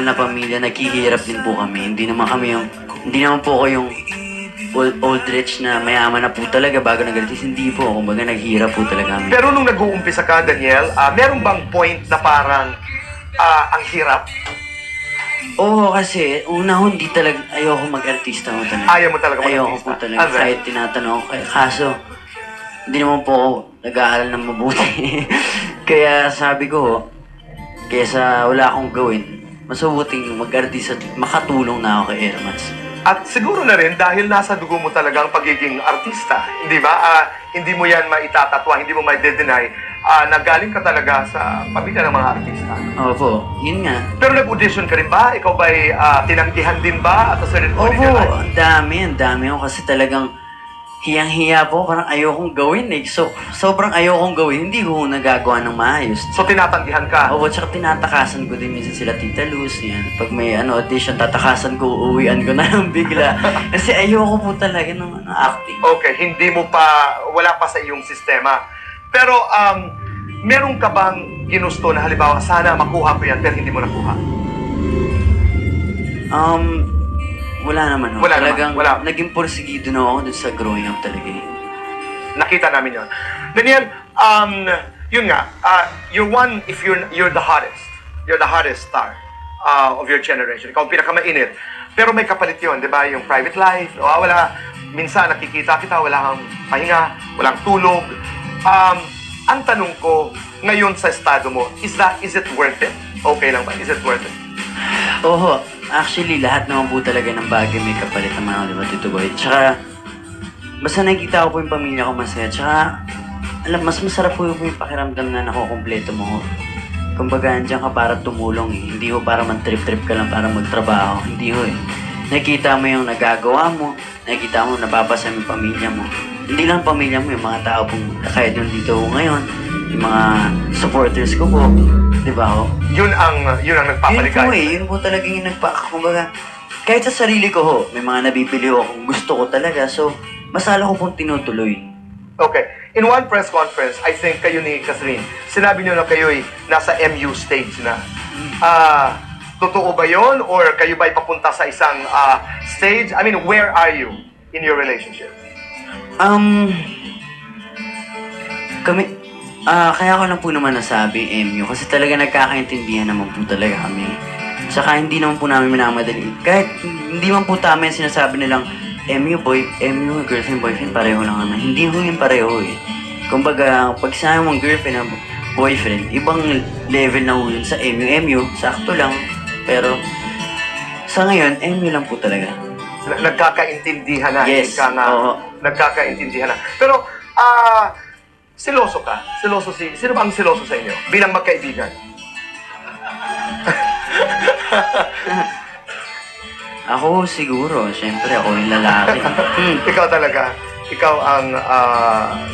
na pamilya, naghihirap din po kami. Hindi naman po ako yung old rich na mayaman na po talaga bago nag-artist. Hindi po. Kumbaga, naghihirap po talaga kami. Pero nung nag-uumpisa ka, Daniel, meron bang point na parang ang hirap? Oo, kasi una ho, hindi talaga, ayoko mag-artista ho talaga. Ayaw mo talaga Ayoko mag-artista? po talaga. Alright. Kahit tinatanong ako. Kaso, hindi naman po ako nag-aaral ng mabuti. Kaya sabi ko ho, kaysa wala akong gawin, mas mabuting mag-artista at makatulong na ako kay Ermas. At siguro na rin dahil nasa dugo mo talaga ang pagiging artista, hindi ba? Hindi mo yan maitatatwa, hindi mo mai-deny na galing ka talaga sa pamilya ng mga artista. Opo, yun nga. Pero nag-audition ka rin ba? Ikaw ba'y tinanggihan din ba at a certain point in Opo, your life? ang dami ko kasi talagang hiyang-hiya po, parang ayokong gawin eh. So, sobrang ayokong gawin, hindi ko nagagawa ng maayos. So tinatanggihan ka? Opo, tsaka tinatakasan ko din minsan sila Tita Luz, yan. Pag may audition, tatakasan ko, uuwian ko na lang bigla. Kasi ayoko po talaga ng acting. Okay, wala pa sa iyong sistema. Pero meron ka bang ginusto na halimbawa, sana makuha ko yan pero hindi mo nakuha? Wala naman ho. Wala naman, Talagang wala. naging porsigido na ako dun sa growing up talaga eh. Nakita namin yon. Daniel, yun nga, you're the hottest. You're the hottest star of your generation. Ikaw ang pinakamainit. Pero may kapalit yun, di ba? Yung private life, wala. Minsan nakikita kita, wala kang pahinga, walang tulog. Ang tanong ko, ngayon sa estado mo, is it worth it? Okay lang ba? Is it worth it? Oo, actually, lahat naman po talaga ng bagay may kapalit naman ako, di ba, Tito Boy? Tsaka, basta nakikita ko po yung pamilya ko masaya. Tsaka, mas masarap po yung pakiramdam na nakukumpleto mo. Kumbaga, andyan ka para tumulong eh. Hindi ho para man-trip-trip ka lang para magtrabaho. Hindi ho eh. Nakikita mo yung nagagawa mo, nakikita mo napapasa yung pamilya mo. Hindi lang pamilya mo, yung mga tao pong kahit nandito ho ngayon, yung mga supporters ko po, di ba ho? Yun ang Yun po nagpapaligay. yun po talaga yung kumbaga, kahit sa sarili ko ho, may mga nabibili ho kung gusto ko talaga, so, masala ko pong tinutuloy. Okay. In one press conference, I think kayo ni Catherine, sinabi niyo na kayo'y nasa MU stage na. Totoo ba yon or kayo ba'y papunta sa isang stage? I mean, where are you in your relationship? Kaya ko lang po naman nasabi, MU, kasi talaga nagkakaintindihan naman po talaga kami. Tsaka hindi naman po namin minamadali. Kahit hindi man po tama yung sinasabi nilang MU girlfriend, boyfriend, pareho lang naman. Hindi ho yung pareho eh. Kumbaga, pag sinabi mong girlfriend o boyfriend, ibang level na ho yun sa MU, sakto lang. Pero, sa ngayon, MU lang po talaga. Nagkakaintindihan na. Yes, Ika nga, oo. nagkakaintindihan na. Pero, seloso ka? Sino ba ang seloso sa inyo? Bilang magkaibigan? Ako siguro, syempre ako yung lalaki. Ikaw talaga. Ikaw ang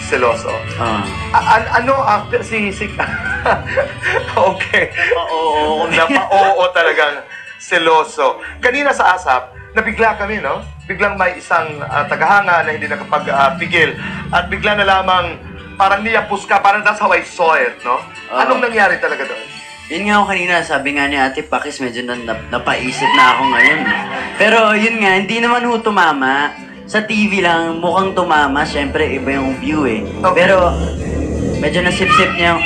seloso. Ano okay. Oo. Oo talagang seloso. Kanina sa ASAP, nabigla kami, no? Biglang may isang tagahanga na hindi nakapagpigil. At bigla na lamang parang niyapos ka, parang that's how I saw it, no? Anong nangyari talaga doon? Yun nga ako kanina, sabi nga ni Ate Pakis, medyo napaisip na ako ngayon. Pero yun nga, hindi naman ho tumama. Sa TV lang, mukhang tumama. Siyempre, iba yung view eh. Okay. Pero, medyo nasip-sip niya yung...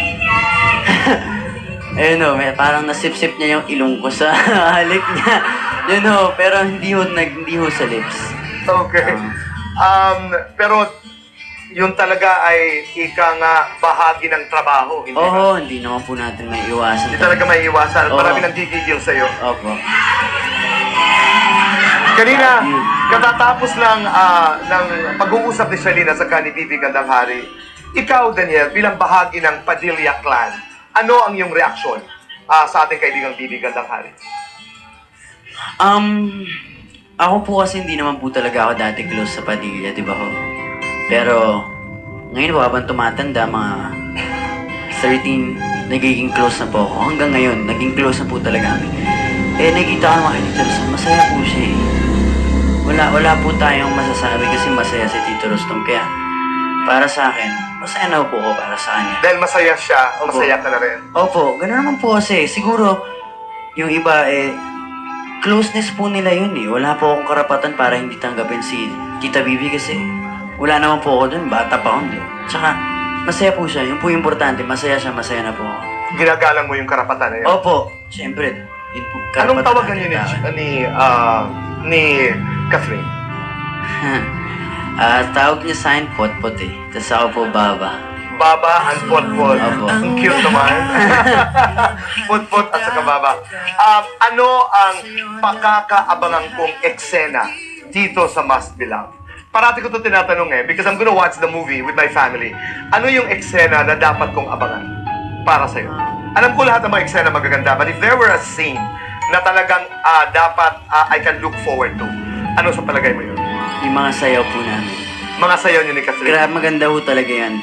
Ayun ho, parang nasip-sip niya yung ilong ko sa halik niya. Yun ho, pero hindi ho sa lips. Okay. Pero yun talaga ay ika nga bahagi ng trabaho, hindi ba? Oo, hindi naman po natin may iwasan. Hindi talaga may iwasan. Oo. Marami nang gigigil sa'yo. Opo. Kanina, katatapos ng pag-uusap ni Shalina sa ni Bibi Gandang Hari, ikaw, Daniel, bilang bahagi ng Padilla clan, ano ang iyong reaksyon sa ating kaibigang Bibi Gandang Hari? Ako po kasi hindi naman po talaga ako dati close sa Padilla, di ba ho? Pero, ngayon po habang tumatanda, mga 13, nagiging close na po ako. Hanggang ngayon, naging close na po talaga kami. Eh, nakita ko naman kay Tito Rustom, masaya po siya eh. Wala po tayong masasabi kasi masaya si Tito Rustom. Kaya, para sa akin, masaya na po ako para sa kanya. Dahil masaya siya, Opo. masaya ka na rin. Opo, gano'n naman po kasi. Siguro, yung iba, closeness po nila yun eh. Wala po akong karapatan para hindi tanggapin si Tita Bibi kasi wala naman po ako dun, bata pa ako dun. Tsaka, masaya po siya. Yun po yung importante, masaya siya, masaya na po ako. Ginagalang mo yung karapatan na yun. Opo, siyempre. Yun po, Anong karapatan tawagan natin niyo bakit. ni Catherine? Tawag niya sa akin, Potpot eh. Tapos ako po, Baba. Baba and Potpot. Opo. Ang cute naman. Potpot at saka Baba. Ano ang pakakaabangan kong eksena dito sa Must Be Loved? Parati ko ito tinatanong because I'm gonna watch the movie with my family. Ano yung eksena na dapat kong abangan para sa'yo? Alam ko lahat ng mga eksena magaganda, but if there were a scene na talagang dapat I can look forward to, ano sa palagay mo yun? Yung mga sayaw po namin. Mga sayaw niyo ni Catherine. Grabe, maganda po talaga yan.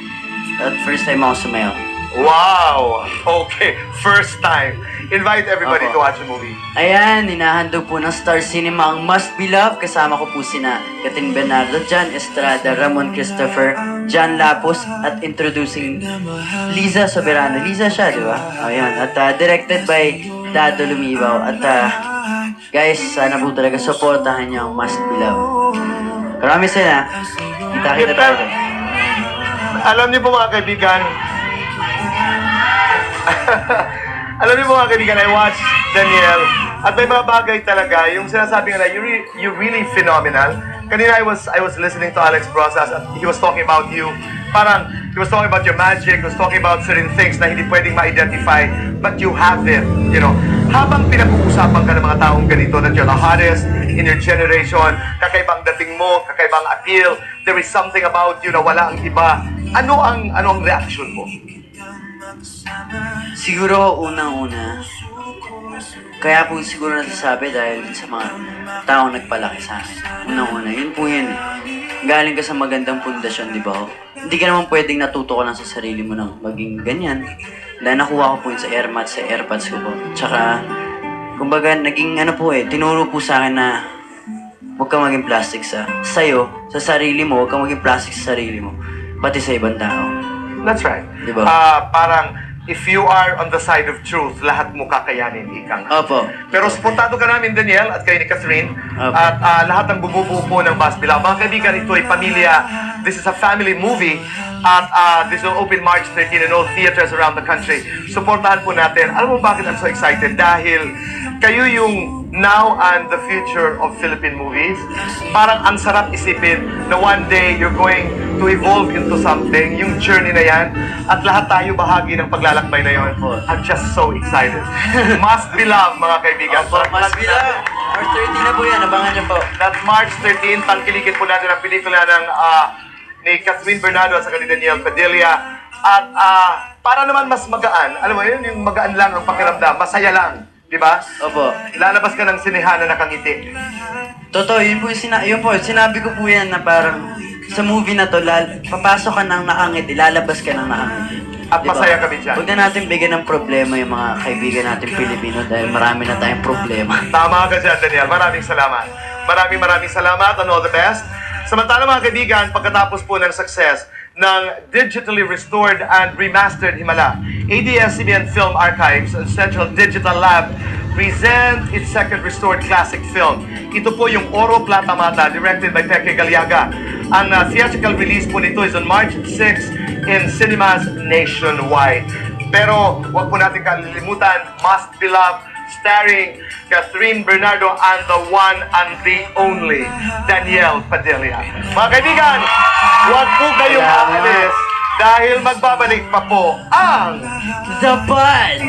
At first time ako sumayaw. Wow! Okay, first time. Invite everybody Opo. to watch the movie. Ayan, hinahandog po ng Star Cinema ang Must Be Loved. Kasama ko po sina Catherine Bernardo, John Estrada, Ramon Christopher, John Lapus, at introducing Liza Soberano. Liza siya, di ba? Ayan, at directed by Dado Lumibaw. At guys, sana po talaga supportahan niyo ang Must Be Loved. Marami sila. Kita-kita tayo. Alam niyo po mga kaibigan, alam niyo po mga kaibigan, I watched Daniel at may mga bagay talaga, yung sinasabi nga na, you're really phenomenal. Kanina I was listening to Alex Brosas at he was talking about you. Parang, he was talking about your magic, he was talking about certain things na hindi pwedeng ma-identify, but you have it, you know. Habang pinag-uusapan ka ng mga taong ganito that you're the hottest in your generation, kakaibang dating mo, kakaibang appeal, there is something about you na wala ang iba. Ano ang reaction mo? Siguro unang-una, kaya po siguro nasasabi dahil sa mga taong nagpalaki sa akin. Unang-una, yun po yun eh. Galing ka sa magandang pundasyon, di ba? Hindi ka naman pwedeng natuto ka lang sa sarili mo ng maging ganyan. Dahil nakuha ko po yun sa airmats, sa airpads ko po. Tsaka, kumbaga, naging tinuro po sa akin na huwag kang maging plastic sa'yo, sa sarili mo, huwag kang maging plastic sa sarili mo, pati sa ibang tao. That's right. Diba? Parang, if you are on the side of truth, lahat mo kakayanin, ika nga. Opo. Pero suportado ka namin, Daniel, at kayo ni Catherine, Opo. at lahat ng bumubuo po ng Must Be Loved. Mga kaibigan, ito ay pamilya. This is a family movie. At this will open March 13 in all theaters around the country. Suportahan po natin. Alam mo bakit I'm so excited? Dahil kayo yung now and the future of Philippine movies. Parang ang sarap isipin na one day you're going to evolve into something, yung journey na yan, at lahat tayo bahagi ng paglalakbay na yon. I'm just so excited. Must Be Loved, mga kaibigan. Opo, Must Be Loved. March 13 na po yan, abangan niyo po. That March 13, tangkilikin po natin ang pelikula ng ni Catherine Bernardo at saka ni Daniel Padilla. At para naman mas magaan, alam mo yun, yung magaan lang ang pakiramdam, masaya lang, di ba? Opo. Lalabas ka ng sinehan na nakangiti. Totoo, yun po, sinabi ko po yan na parang sa movie na to, papasok ka ng nakangiti, lalabas ka ng nakangiti. At masaya kami dyan. Huwag na natin bigyan ng problema yung mga kaibigan natin Pilipino dahil marami na tayong problema. Tama ka dyan, Daniel. Maraming salamat. Maraming salamat and all the best. Samantala mga kaibigan, pagkatapos po ng success ng digitally restored and remastered Himala, ABS-CBN Film Archives and Central Digital Lab present its second restored classic film. Ito po yung Oro Plata Mata, directed by Peque Galiaga. Ang theatrical release po nito is on March 6 in cinemas nationwide. Pero huwag po natin kalilimutan, Must Be Loved, starring Catherine Bernardo and the one and the only Daniel Padilla. Mga kaibigan, huwag po kayong Salamat. aalis dahil magbabalik pa po ang The Buzz!